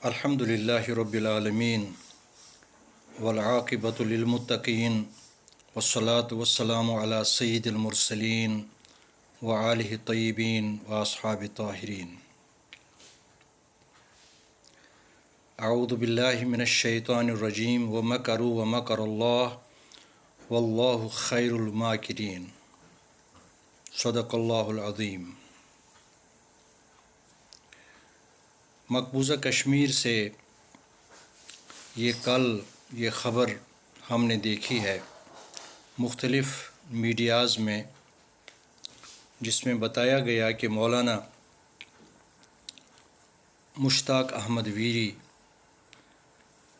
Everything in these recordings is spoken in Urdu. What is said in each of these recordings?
الحمد للہ رب العالمین والعاقبۃ للمتقین والصلاة والسلام علی سید المرسلین وآلہ الطیبین واصحاب الطاہرین۔ اعوذ باللہ من الشیطان الرجیم ومکروا ومکر اللہ واللہ خیر الماکرین۔ صدق اللہ العظیم۔ مقبوضہ کشمیر سے یہ خبر ہم نے دیکھی ہے مختلف میڈیاز میں، جس میں بتایا گیا کہ مولانا مشتاق احمد ویری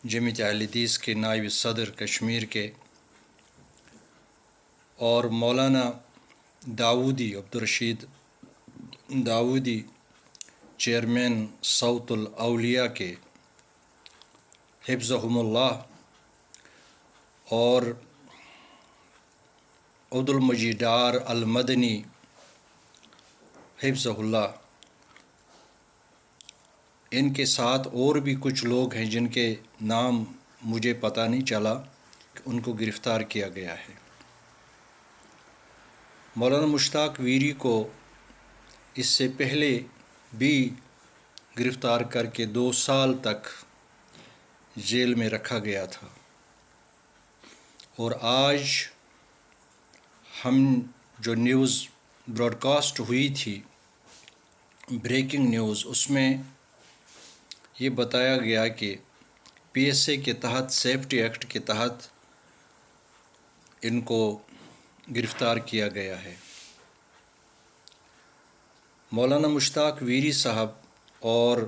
جمیعت اہل حدیث کے نائب صدر کشمیر کے، اور مولانا داؤدی عبدالرشید داؤدی چیئرمین صوت الاولیاء کے حفظہم اللہ، اور عبدالمجید ڈار المدنی حفظہ اللہ، ان کے ساتھ اور بھی کچھ لوگ ہیں جن کے نام مجھے پتہ نہیں چلا کہ ان کو گرفتار کیا گیا ہے۔ مولانا مشتاق ویری کو اس سے پہلے بھی گرفتار کر کے 2 سال تک جیل میں رکھا گیا تھا، اور آج ہم جو نیوز براڈ کاسٹ ہوئی تھی، بریکنگ نیوز، اس میں یہ بتایا گیا کہ پی ایس اے کے تحت، سیفٹی ایکٹ کے تحت ان کو گرفتار کیا گیا ہے۔ مولانا مشتاق ویری صاحب اور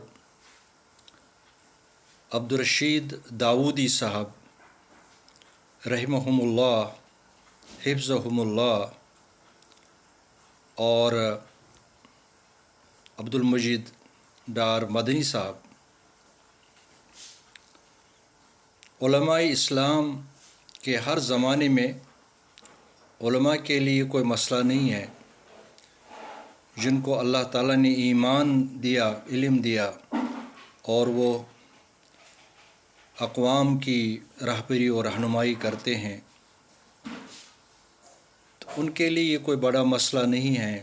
عبدالرشید داؤدی صاحب رحمہم اللہ حفظہم اللہ، اور عبدالمجید ڈار مدنی صاحب علماء اسلام کے ہر زمانے میں علماء کے لیے کوئی مسئلہ نہیں ہے، جن کو اللہ تعالیٰ نے ایمان دیا، علم دیا، اور وہ اقوام کی رہبری اور رہنمائی کرتے ہیں، تو ان کے لیے یہ کوئی بڑا مسئلہ نہیں ہے۔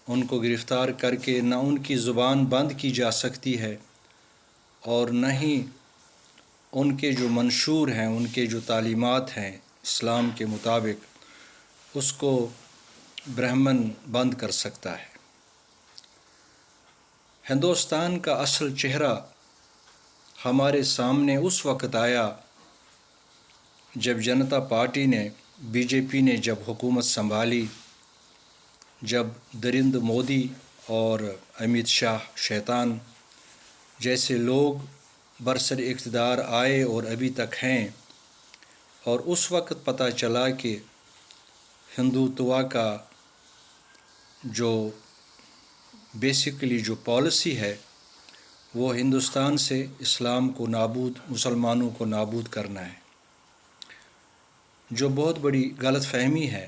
ان کو گرفتار کر کے نہ ان کی زبان بند کی جا سکتی ہے، اور نہ ہی ان کے جو منشور ہیں، ان کے جو تعلیمات ہیں اسلام کے مطابق، اس کو برہمن بند کر سکتا ہے۔ ہندوستان کا اصل چہرہ ہمارے سامنے اس وقت آیا جب جنتا پارٹی نے، بی جے پی نے جب حکومت سنبھالی، جب نریندر مودی اور امیت شاہ شیطان جیسے لوگ برسر اقتدار آئے اور ابھی تک ہیں، اور اس وقت پتہ چلا کہ ہندوتوا کا جو بیسیکلی جو پالیسی ہے، وہ ہندوستان سے اسلام کو نابود، مسلمانوں کو نابود کرنا ہے، جو بہت بڑی غلط فہمی ہے۔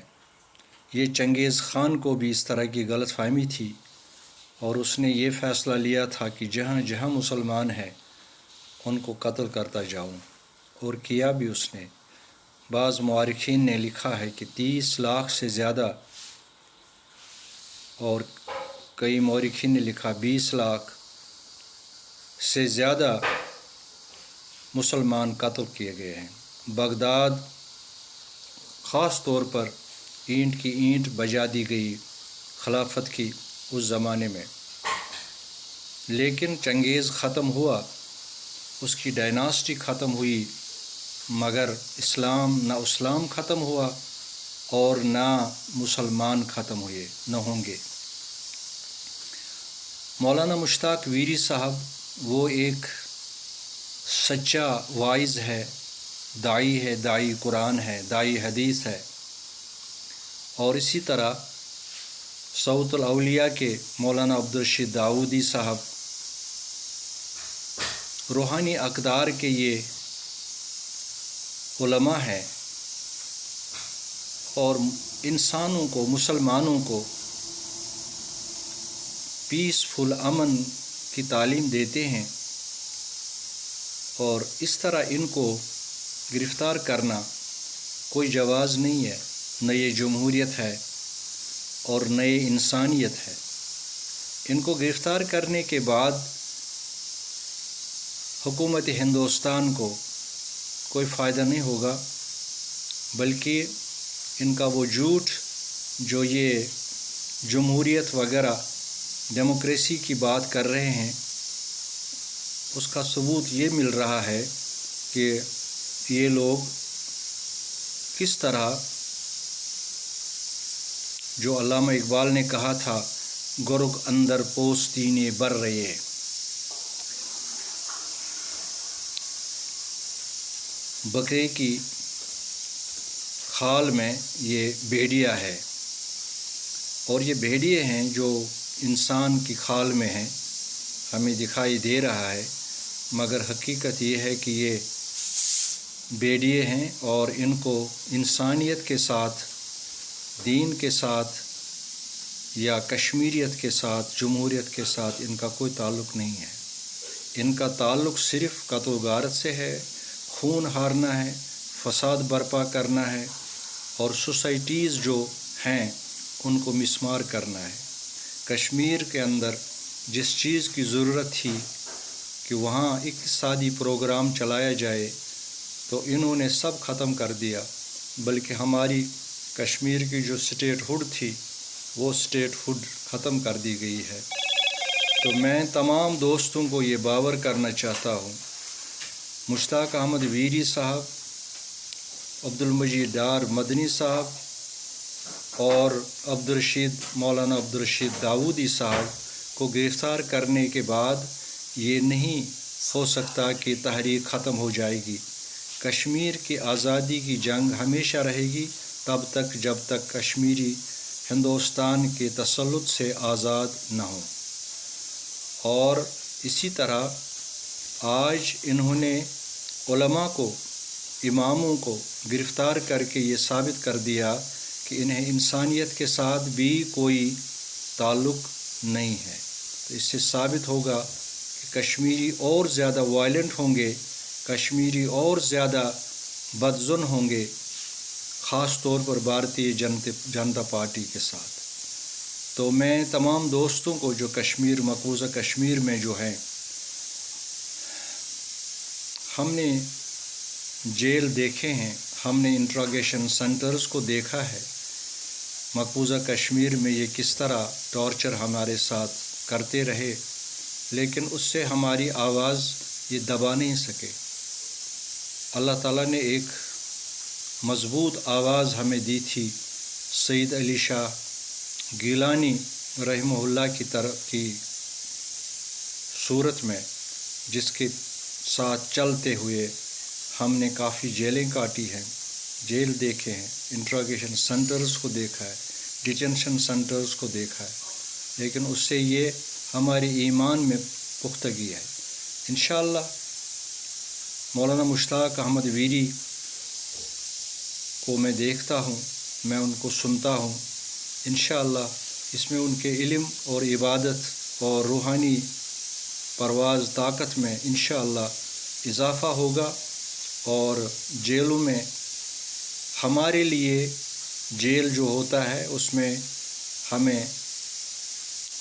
یہ چنگیز خان کو بھی اس طرح کی غلط فہمی تھی، اور اس نے یہ فیصلہ لیا تھا کہ جہاں جہاں مسلمان ہیں ان کو قتل کرتا جاؤں، اور کیا بھی اس نے۔ بعض مورخین نے لکھا ہے کہ 30 لاکھ سے زیادہ، اور کئی مورخین نے لکھا 20 لاکھ سے زیادہ مسلمان قتل کیے گئے ہیں۔ بغداد خاص طور پر اینٹ کی اینٹ بجا دی گئی خلافت کی اس زمانے میں، لیکن چنگیز ختم ہوا، اس کی ڈائناسٹی ختم ہوئی، مگر اسلام ختم ہوا اور نہ مسلمان ختم ہوئے، نہ ہوں گے۔ مولانا مشتاق ویری صاحب وہ ایک سچا وائز ہے، داعی قرآن ہے، داعی حدیث ہے، اور اسی طرح صوت الاولیاء کے مولانا عبدالرشید داؤدی صاحب روحانی اقدار کے یہ علماء ہیں، اور انسانوں کو، مسلمانوں کو پیسفل، امن کی تعلیم دیتے ہیں، اور اس طرح ان کو گرفتار کرنا کوئی جواز نہیں ہے، نہ یہ جمہوریت ہے اور نہ یہ انسانیت ہے۔ ان کو گرفتار کرنے کے بعد حکومت ہندوستان کو کوئی فائدہ نہیں ہوگا، بلکہ ان کا وہ جھوٹ جو یہ جمہوریت وغیرہ ڈیموکریسی کی بات کر رہے ہیں، اس کا ثبوت یہ مل رہا ہے کہ یہ لوگ کس طرح، جو علامہ اقبال نے کہا تھا، گرگ اندر پوستینے بر رہے، بکرے کی کھال میں یہ بھیڑیا ہے، اور یہ بھیڑیے ہیں جو انسان کی کھال میں ہیں، ہمیں دکھائی دے رہا ہے، مگر حقیقت یہ ہے کہ یہ بھیڑیے ہیں، اور ان کو انسانیت کے ساتھ، دین کے ساتھ یا کشمیریت کے ساتھ، جمہوریت کے ساتھ ان کا کوئی تعلق نہیں ہے۔ ان کا تعلق صرف قتل و غارت سے ہے، خون ہارنا ہے، فساد برپا کرنا ہے، اور سوسائٹیز جو ہیں ان کو مسمار کرنا ہے۔ کشمیر کے اندر جس چیز کی ضرورت تھی کہ وہاں اقتصادی پروگرام چلایا جائے تو انہوں نے سب ختم کر دیا، بلکہ ہماری کشمیر کی جو اسٹیٹ ہوڈ تھی وہ اسٹیٹ ہوڈ ختم کر دی گئی ہے۔ تو میں تمام دوستوں کو یہ باور کرنا چاہتا ہوں، مشتاق احمد ویری صاحب، عبدالمجید ڈار مدنی صاحب اور مولانا عبدالرشید داودی صاحب کو گرفتار کرنے کے بعد یہ نہیں ہو سکتا کہ تحریک ختم ہو جائے گی۔ کشمیر کی آزادی کی جنگ ہمیشہ رہے گی، تب تک جب تک کشمیری ہندوستان کے تسلط سے آزاد نہ ہوں۔ اور اسی طرح آج انہوں نے علماء کو، اماموں کو گرفتار کر کے یہ ثابت کر دیا کہ انہیں انسانیت کے ساتھ بھی کوئی تعلق نہیں ہے۔ تو اس سے ثابت ہوگا کہ کشمیری اور زیادہ وائلنٹ ہوں گے، کشمیری اور زیادہ بدظن ہوں گے، خاص طور پر بھارتیہ جنتا پارٹی کے ساتھ۔ تو میں تمام دوستوں کو جو مقبوضہ کشمیر میں جو ہیں، ہم نے جیل دیکھے ہیں، ہم نے انٹراگیشن سینٹرز کو دیکھا ہے، مقبوضہ کشمیر میں یہ کس طرح ٹارچر ہمارے ساتھ کرتے رہے، لیکن اس سے ہماری آواز یہ دبا نہیں سکے۔ اللہ تعالیٰ نے ایک مضبوط آواز ہمیں دی تھی، سید علی شاہ گیلانی رحمہ اللہ کی صورت میں، جس کے ساتھ چلتے ہوئے ہم نے کافی جیلیں کاٹی ہیں، جیل دیکھے ہیں، انٹراگیشن سینٹرز کو دیکھا ہے، ڈیٹینشن سینٹرز کو دیکھا ہے، لیکن اس سے یہ ہمارے ایمان میں پختگی ہے۔ انشاءاللہ مولانا مشتاق احمد ویری کو میں دیکھتا ہوں، میں ان کو سنتا ہوں، انشاءاللہ اس میں ان کے علم اور عبادت اور روحانی پرواز طاقت میں انشاءاللہ اضافہ ہوگا، اور جیلوں میں ہمارے لیے جیل جو ہوتا ہے اس میں ہمیں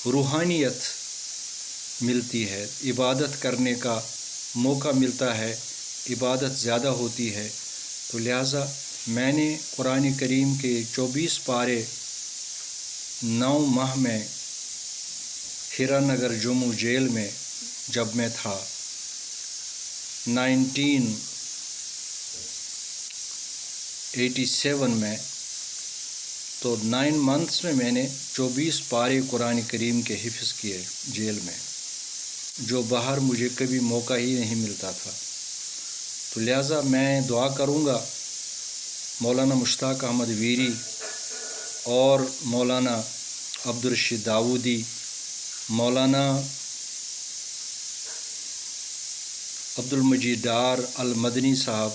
روحانیت ملتی ہے، عبادت کرنے کا موقع ملتا ہے، عبادت زیادہ ہوتی ہے۔ تو لہٰذا میں نے قرآن کریم کے 24 پارے 9 ماہ میں ہیرا نگر جموں جیل میں جب میں تھا 1987 میں، تو 9 منتھس میں نے 24 پارے قرآن کریم کے حفظ کیے جیل میں، جو باہر مجھے کبھی موقع ہی نہیں ملتا تھا۔ تو لہٰذا میں دعا کروں گا مولانا مشتاق احمد ویری اور مولانا عبدالرشید داودی، مولانا عبدالمجید ڈار المدنی صاحب،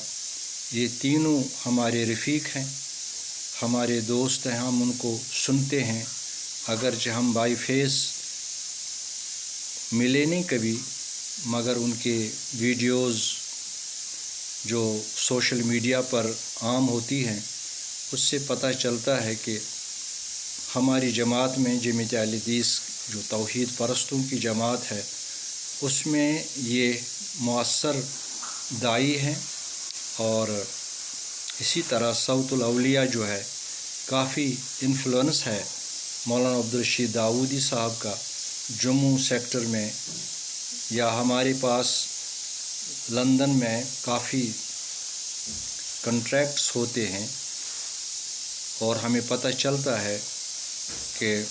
یہ تینوں ہمارے رفیق ہیں، ہمارے دوست ہیں، ہم ان کو سنتے ہیں، اگرچہ ہم بائی فیس ملے نہیں کبھی، مگر ان کے ویڈیوز جو سوشل میڈیا پر عام ہوتی ہیں اس سے پتہ چلتا ہے کہ ہماری جماعت میں جماعت اہل حدیث جو توحید پرستوں کی جماعت ہے اس میں یہ مؤثر داعی ہیں، اور اسی طرح صوت الاولیاء جو ہے کافی انفلوئنس ہے مولانا عبدالرشید داؤدی صاحب کا جموں سیکٹر میں، یا ہمارے پاس لندن میں کافی کنٹریکٹس ہوتے ہیں اور ہمیں پتہ چلتا ہے کہ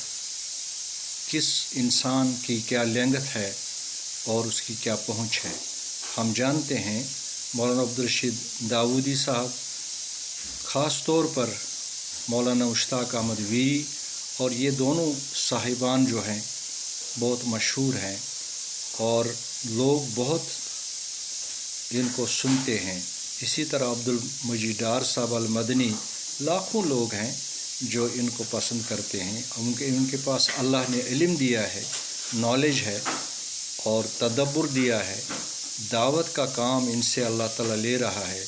کس انسان کی کیا لینگتھ ہے اور اس کی کیا پہنچ ہے۔ ہم جانتے ہیں مولانا عبدالرشید داؤدی صاحب، خاص طور پر مولانا مشتاق احمد ویری، اور یہ دونوں صاحبان جو ہیں بہت مشہور ہیں اور لوگ بہت ان کو سنتے ہیں۔ اسی طرح عبدالمجید ڈار صاحب المدنی، لاکھوں لوگ ہیں جو ان کو پسند کرتے ہیں۔ ان کے پاس اللہ نے علم دیا ہے، نالج ہے اور تدبر دیا ہے، دعوت کا کام ان سے اللہ تعالیٰ لے رہا ہے،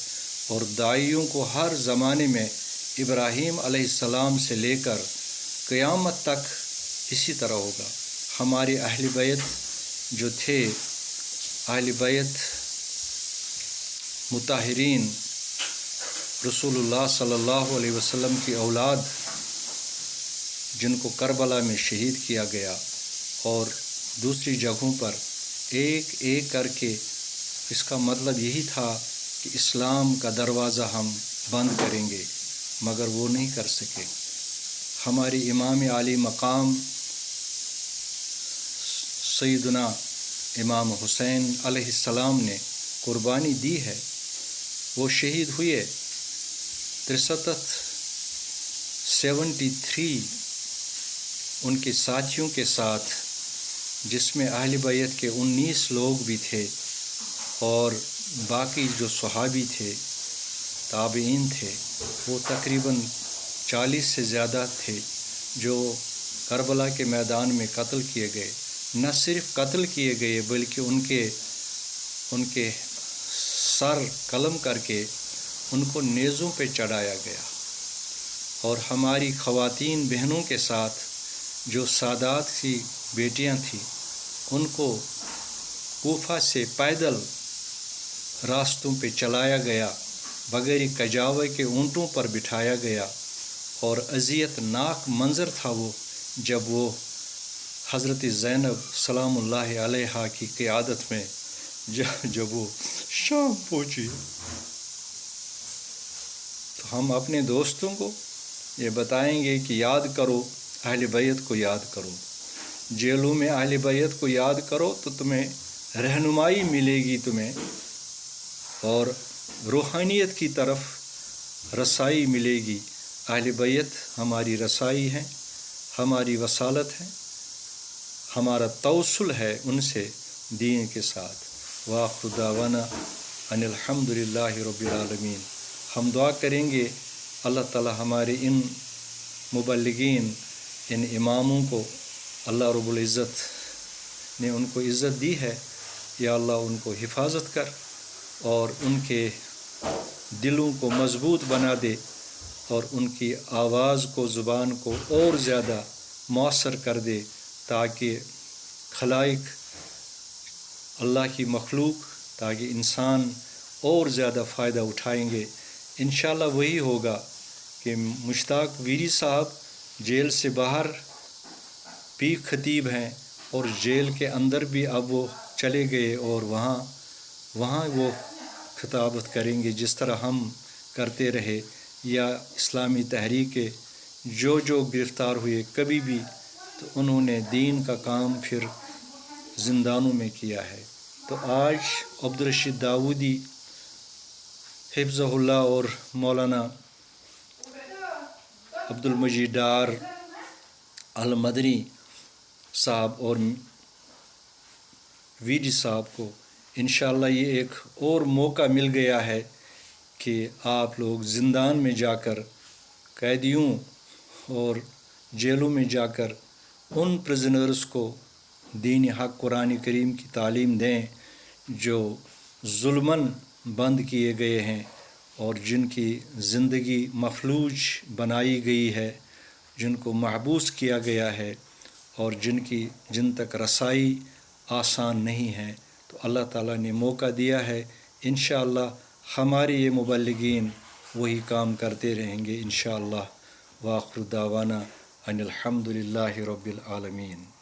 اور داعیوں کو ہر زمانے میں ابراہیم علیہ السلام سے لے کر قیامت تک اسی طرح ہوگا۔ ہمارے اہل بیت جو تھے، اہل بیت مطہرین رسول اللہ صلی اللہ علیہ وسلم کی اولاد جن کو کربلا میں شہید کیا گیا اور دوسری جگہوں پر ایک ایک کر کے، اس کا مطلب یہی تھا کہ اسلام کا دروازہ ہم بند کریں گے، مگر وہ نہیں کر سکے۔ ہماری امام عالی مقام سیدنا امام حسین علیہ السلام نے قربانی دی ہے، وہ شہید ہوئے 73 ان کے ساتھیوں کے ساتھ، جس میں اہل بیت کے 19 لوگ بھی تھے اور باقی جو صحابی تھے، تابعین تھے، وہ تقریباً 40 سے زیادہ تھے جو کربلا کے میدان میں قتل کیے گئے۔ نہ صرف قتل کیے گئے بلکہ ان کے سر قلم کر کے ان کو نیزوں پہ چڑھایا گیا، اور ہماری خواتین بہنوں کے ساتھ جو سادات کی بیٹیاں تھیں ان کو کوفہ سے پیدل راستوں پہ چلایا گیا، بغیر کجاوے کے اونٹوں پر بٹھایا گیا، اور اذیت ناک منظر تھا وہ جب وہ حضرت زینب سلام اللہ علیہا کی قیادت میں جب وہ شام پہنچی۔ تو ہم اپنے دوستوں کو یہ بتائیں گے کہ یاد کرو، اہل بیت کو یاد کرو، جیلوں میں اہل بیت کو یاد کرو تو تمہیں رہنمائی ملے گی تمہیں، اور روحانیت کی طرف رسائی ملے گی۔ اہل بیت ہماری رسائی ہے، ہماری وصالت ہے، ہمارا توسل ہے ان سے دین کے ساتھ۔ وآخر دعوانا ان الحمد للہ رب العالمین۔ ہم دعا کریں گے اللہ تعالی ہمارے ان مبلغین، ان اماموں کو، اللہ رب العزت نے ان کو عزت دی ہے، یا اللہ ان کو حفاظت کر اور ان کے دلوں کو مضبوط بنا دے، اور ان کی آواز کو، زبان کو اور زیادہ مؤثر کر دے، تاکہ خلائق، اللہ کی مخلوق، تاکہ انسان اور زیادہ فائدہ اٹھائیں گے۔ انشاءاللہ وہی ہوگا کہ مشتاق ویری صاحب جیل سے باہر بھی خطیب ہیں، اور جیل کے اندر بھی اب وہ چلے گئے، اور وہاں وہ خطابت کریں گے جس طرح ہم کرتے رہے، یا اسلامی تحریک جو گرفتار ہوئے کبھی بھی، تو انہوں نے دین کا کام پھر زندانوں میں کیا ہے۔ تو آج عبدالرشید داؤدی حفظہ اللہ اور مولانا عبدالمجید ڈار المدنی صاحب اور ویری صاحب کو انشاءاللہ یہ ایک اور موقع مل گیا ہے کہ آپ لوگ زندان میں جا کر، قیدیوں اور جیلوں میں جا کر ان پرزنرز کو دین حق قرآن کریم کی تعلیم دیں، جو ظلماً بند کیے گئے ہیں اور جن کی زندگی مفلوج بنائی گئی ہے، جن کو محبوس کیا گیا ہے اور جن تک رسائی آسان نہیں ہے، تو اللہ تعالیٰ نے موقع دیا ہے۔ انشاءاللہ ہمارے یہ مبلغین وہی کام کرتے رہیں گے انشاءاللہ۔ وآخر دعوانا ان الحمد للہ رب العالمین۔